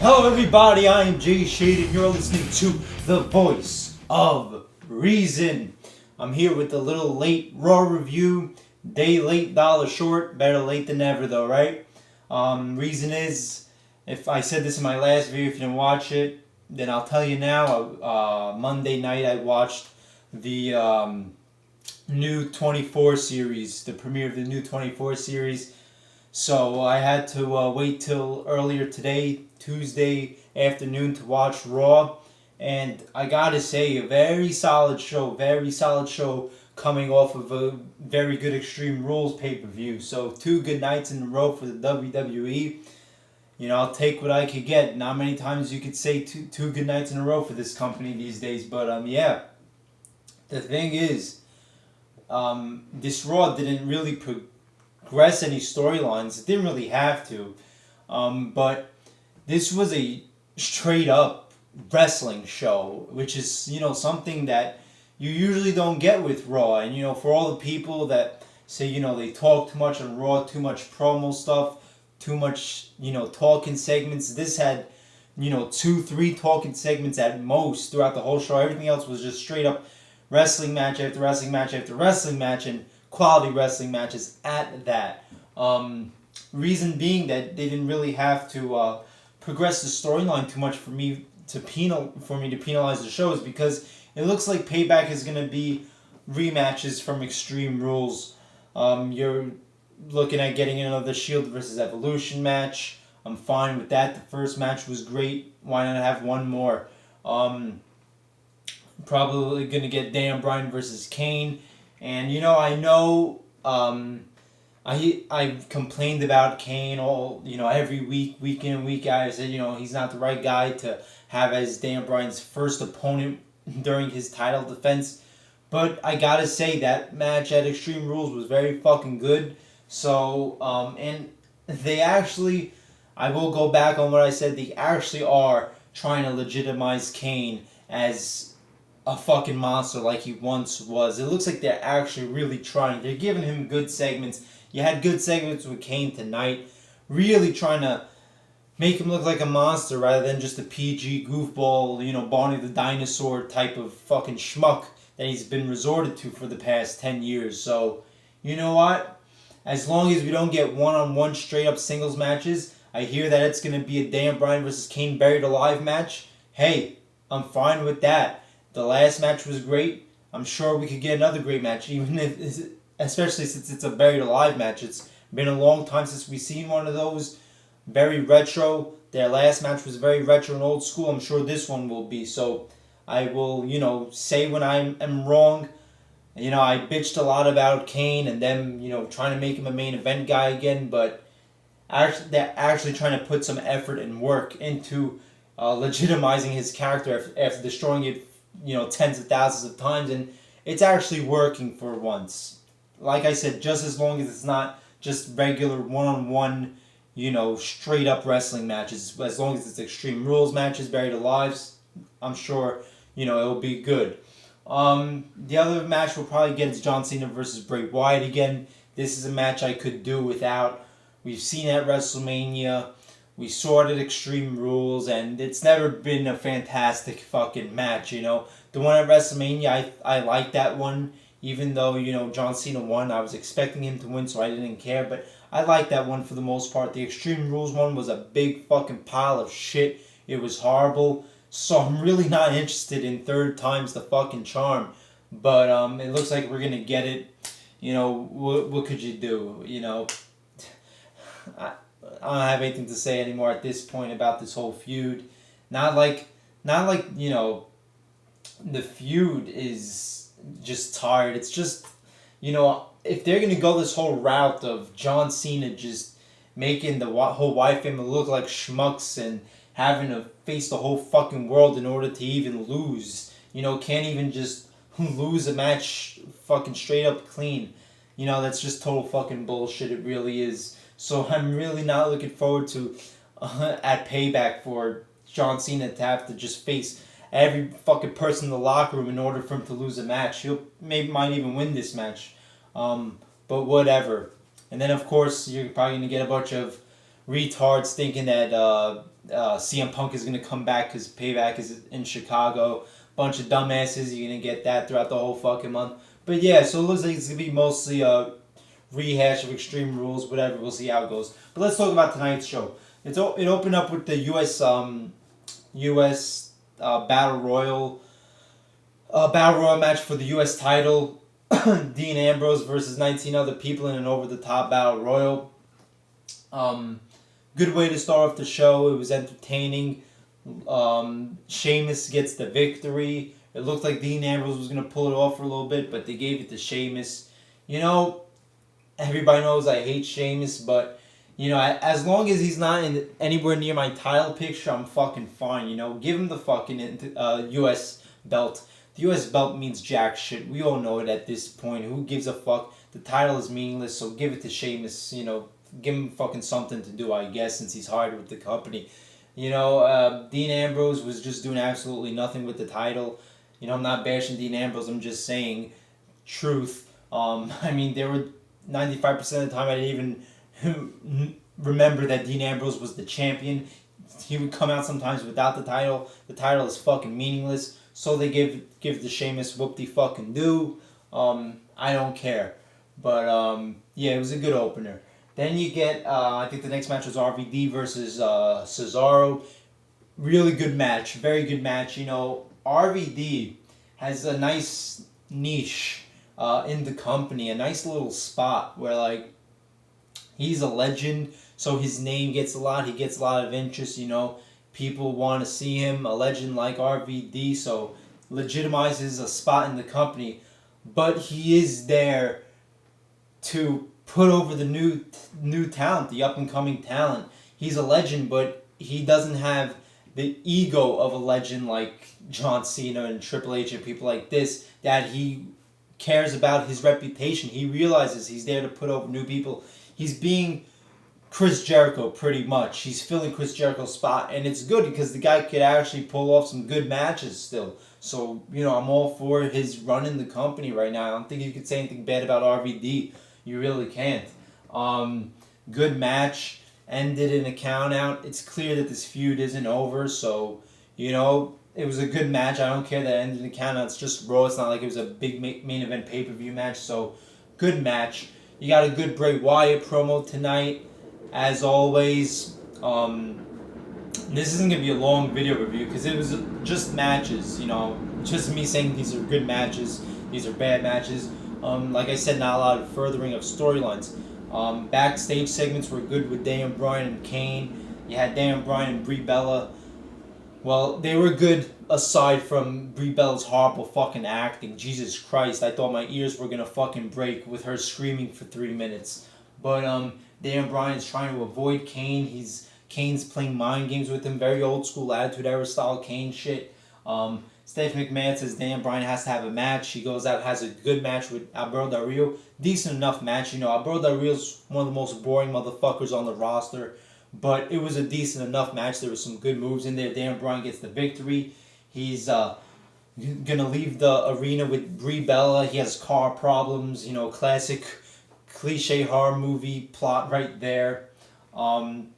Hello everybody, I am Jay Shade and you're listening to The Voice of Reason. I'm here with a little late Raw review. Day late, dollar short. Better late than never though, right? Reason is, if I said this in my last video, if you didn't watch it, then I'll tell you now. Monday night I watched the new 24 series, the premiere of the new 24 series. So I had to wait till earlier today, Tuesday afternoon, to watch Raw. And I gotta say, a very solid show coming off of a very good Extreme Rules pay-per-view. So 2 good nights in a row for the WWE. You know, I'll take what I could get. Not many times you could say two good nights in a row for this company these days. But yeah, the thing is, this Raw didn't really progress any storylines. It didn't really have to. But this was a straight up wrestling show, which is, you know, something that you usually don't get with Raw. And, you know, for all the people that say, you know, they talk too much on Raw, too much promo stuff, too much, you know, talking segments. This had, you know, 2-3 talking segments at most throughout the whole show. Everything else was just straight up wrestling match after wrestling match after wrestling match, and quality wrestling matches at that. Reason being that they didn't really have to progress the storyline too much for me to penalize the show, is because it looks like Payback is going to be rematches from Extreme Rules. You're looking at getting another Shield versus Evolution match. I'm fine with that. The first match was great. Why not have one more? Probably going to get Dan Bryan versus Kane. And, you know, I know I've complained about Kane every week in and week out. I said, you know, he's not the right guy to have as Dan Bryan's first opponent during his title defense. But I gotta say, that match at Extreme Rules was very fucking good. So, and they actually, I will go back on what I said, they actually are trying to legitimize Kane as a fucking monster like he once was. It looks like they're actually really trying. They're giving him good segments. You had good segments with Kane tonight, really trying to make him look like a monster rather than just a PG goofball, you know, Barney the Dinosaur type of fucking schmuck that he's been resorted to for the past 10 years. So, you know what? As long as we don't get one-on-one straight-up singles matches, I hear that it's going to be a Dan Bryan versus Kane Buried Alive match. Hey, I'm fine with that. The last match was great. I'm sure we could get another great match, especially since it's a Buried Alive match. It's been a long time since we've seen one of those. Very retro. Their last match was very retro and old school. I'm sure this one will be. So I will, you know, say when I am wrong. You know, I bitched a lot about Kane and them, you know, trying to make him a main event guy again, but they're actually trying to put some effort and work into legitimizing his character after destroying it, you know, tens of thousands of times, and it's actually working for once. Like I said, just as long as it's not just regular one-on-one, you know, straight-up wrestling matches, as long as it's Extreme Rules matches, Buried Alive, I'm sure, you know, it'll be good. The other match we'll probably get is John Cena versus Bray Wyatt again. This is a match I could do without. We've seen it at WrestleMania. We saw it at Extreme Rules, and it's never been a fantastic fucking match, you know. The one at WrestleMania, I liked that one, even though, you know, John Cena won. I was expecting him to win, so I didn't care, but I liked that one for the most part. The Extreme Rules one was a big fucking pile of shit. It was horrible. So I'm really not interested in third time's the fucking charm. But it looks like we're going to get it. You know, what could you do? You know, I don't have anything to say anymore at this point about this whole feud. Not like you know, the feud is just tired. It's just, you know, if they're going to go this whole route of John Cena just making the whole Wyatt family look like schmucks and having to face the whole fucking world in order to even lose. You know, can't even just lose a match fucking straight up clean. You know, that's just total fucking bullshit. It really is. So I'm really not looking forward to, at Payback, for John Cena to have to just face every fucking person in the locker room in order for him to lose a match. Might even win this match. But whatever. And then, of course, you're probably going to get a bunch of retards thinking that CM Punk is gonna come back because Payback is in Chicago. Bunch of dumbasses. You're gonna get that throughout the whole fucking month. But yeah, so it looks like it's gonna be mostly a rehash of Extreme Rules. Whatever. We'll see how it goes. But let's talk about tonight's show. It opened up with the U.S. Battle Royal match for the U.S. title. Dean Ambrose versus 19 other people in an over-the-top Battle Royal. Good way to start off the show. It was entertaining. Sheamus gets the victory. It looked like Dean Ambrose was going to pull it off for a little bit, but they gave it to Sheamus. You know, everybody knows I hate Sheamus, but, you know, as long as he's not anywhere near my title picture, I'm fucking fine, you know. Give him the fucking U.S. belt. The U.S. belt means jack shit. We all know it at this point. Who gives a fuck? The title is meaningless, so give it to Sheamus, you know. Give him fucking something to do, I guess, since he's hired with the company. You know, Dean Ambrose was just doing absolutely nothing with the title. You know, I'm not bashing Dean Ambrose. I'm just saying truth. I mean, there were 95% of the time I didn't even remember that Dean Ambrose was the champion. He would come out sometimes without the title. The title is fucking meaningless. So they give the Sheamus whoop-de-fucking do. I don't care. But, yeah, it was a good opener. Then you get, I think the next match was RVD versus Cesaro. Really good match. Very good match. You know, RVD has a nice niche in the company. A nice little spot where, like, he's a legend. So his name gets a lot. He gets a lot of interest, you know. People want to see him. A legend like RVD. So legitimizes a spot in the company. But he is there to put over the new talent, the up and coming talent. He's a legend, but he doesn't have the ego of a legend like John Cena and Triple H and people like this, that he cares about his reputation. He realizes he's there to put over new people. He's being Chris Jericho pretty much. He's filling Chris Jericho's spot, and it's good because the guy could actually pull off some good matches still. So, you know, I'm all for his running the company right now. I don't think you could say anything bad about RVD. You really can't. Good match. Ended in a count out. It's clear that this feud isn't over. So, you know, it was a good match. I don't care that it ended in a count out. It's just Raw. It's not like it was a big main event pay-per-view match. So, good match. You got a good Bray Wyatt promo tonight. As always. This isn't going to be a long video review because it was just matches. You know, just me saying these are good matches. These are bad matches. Like I said, not a lot of furthering of storylines. Backstage segments were good with Daniel Bryan and Kane. You had Daniel Bryan and Brie Bella. Well, they were good aside from Brie Bella's horrible fucking acting. Jesus Christ, I thought my ears were gonna fucking break with her screaming for 3 minutes. But Daniel Bryan is trying to avoid Kane. Kane's playing mind games with him. Very old school Attitude Era style Kane shit. Stephanie McMahon says Dan Bryan has to have a match. He goes out, has a good match with Alberto Del Rio. Decent enough match. You know, Alberto Del Rio's one of the most boring motherfuckers on the roster. But it was a decent enough match. There were some good moves in there. Dan Bryan gets the victory. He's going to leave the arena with Brie Bella. He has car problems. You know, classic cliche horror movie plot right there. And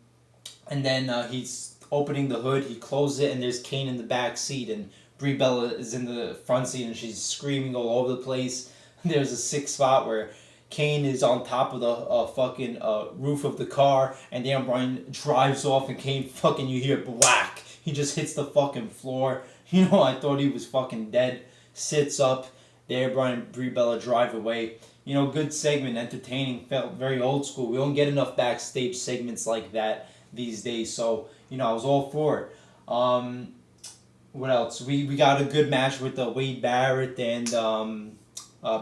then he's opening the hood. He closes it, and there's Kane in the back seat. And Brie Bella is in the front seat and she's screaming all over the place. There's a sick spot where Kane is on top of the fucking roof of the car and Dan Bryan drives off and Kane fucking, you hear whack. He just hits the fucking floor. You know, I thought he was fucking dead. Sits up. Dan Bryan and Brie Bella drive away. You know, good segment, entertaining, felt very old school. We don't get enough backstage segments like that these days. So, you know, I was all for it. What else? We got a good match with Wade Barrett and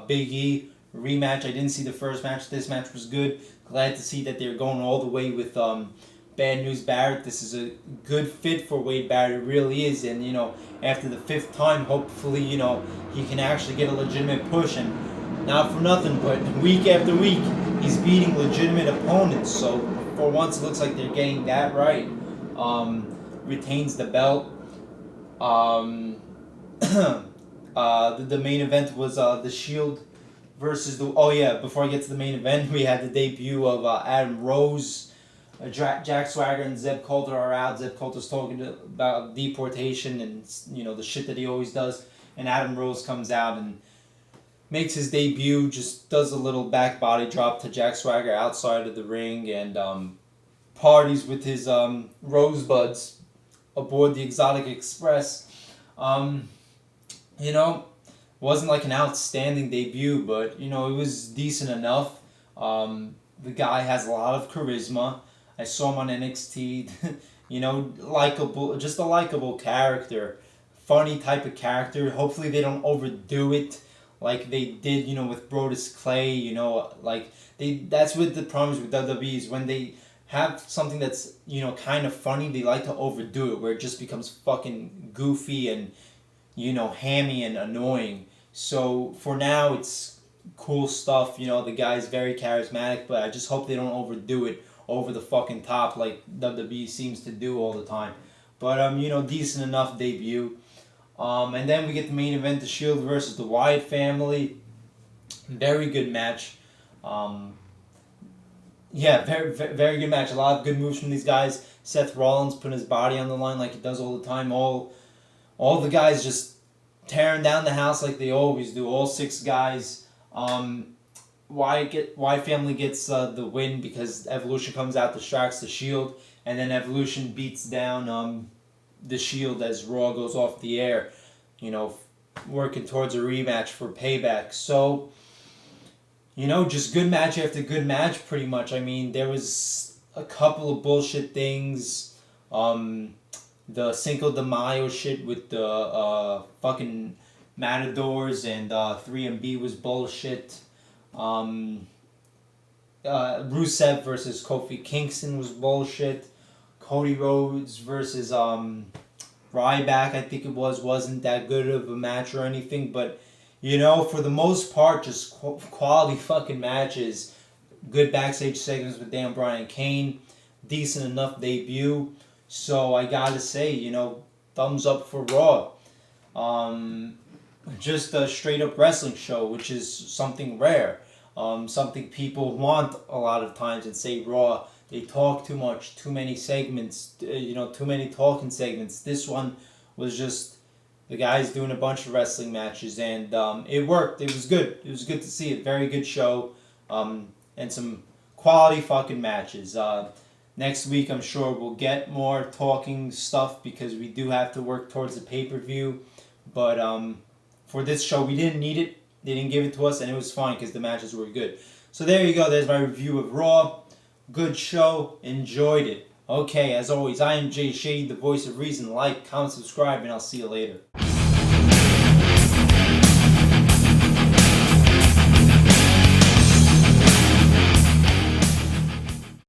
Big E rematch. I didn't see the first match. This match was good. Glad to see that they're going all the way with Bad News Barrett. This is a good fit for Wade Barrett. It really is. And, you know, after the 5th time, hopefully, you know, he can actually get a legitimate push. And not for nothing, but week after week, he's beating legitimate opponents. So for once, it looks like they're getting that right. Retains the belt. The main event was the Shield versus the... Oh yeah, before I get to the main event, we had the debut of Adam Rose Jack Swagger and Zeb Coulter are out. Zeb Coulter's talking about deportation and the shit that he always does. And Adam Rose comes out and makes his debut. Just does a little back body drop to Jack Swagger outside of the ring and parties with his rosebuds aboard the Exotic Express. Um, you know, wasn't like an outstanding debut, but it was decent enough. The guy has a lot of charisma. I saw him on NXT. Likable, just a likable character, funny type of character. Hopefully they don't overdo it like they did, with Brodus Clay. Like that's what the problems with WWE is when they have something that's kind of funny. They like to overdo it where it just becomes fucking goofy and hammy and annoying. So for now, it's cool stuff. The guy's very charismatic, but I just hope they don't overdo it over the fucking top like WWE seems to do all the time. But decent enough debut. And then we get the main event: The Shield versus the Wyatt family. Very good match. Very, very good match. A lot of good moves from these guys. Seth Rollins putting his body on the line like he does all the time. All the guys just tearing down the house like they always do. All 6 guys. Wyatt family gets the win because Evolution comes out, distracts the Shield, and then Evolution beats down the Shield as Raw goes off the air. Working towards a rematch for Payback. So, just good match after good match, pretty much. I mean, there was a couple of bullshit things. The Cinco de Mayo shit with the fucking Matadors and 3MB was bullshit. Rusev versus Kofi Kingston was bullshit. Cody Rhodes versus Ryback, I think it wasn't that good of a match or anything, but for the most part, just quality fucking matches. Good backstage segments with Dan Bryan and Kane. Decent enough debut. So I gotta say, thumbs up for Raw. Just a straight up wrestling show, which is something rare. Something people want a lot of times and say Raw. They talk too much, too many segments, too many talking segments. This one was just the guys doing a bunch of wrestling matches, and it worked. It was good. It was good to see it. Very good show, and some quality fucking matches. Next week, I'm sure we'll get more talking stuff because we do have to work towards the pay-per-view. But for this show, we didn't need it. They didn't give it to us, and it was fine because the matches were good. So there you go. There's my review of Raw. Good show. Enjoyed it. Okay, as always, I am Jay Shady, the voice of reason. Like, comment, subscribe, and I'll see you later.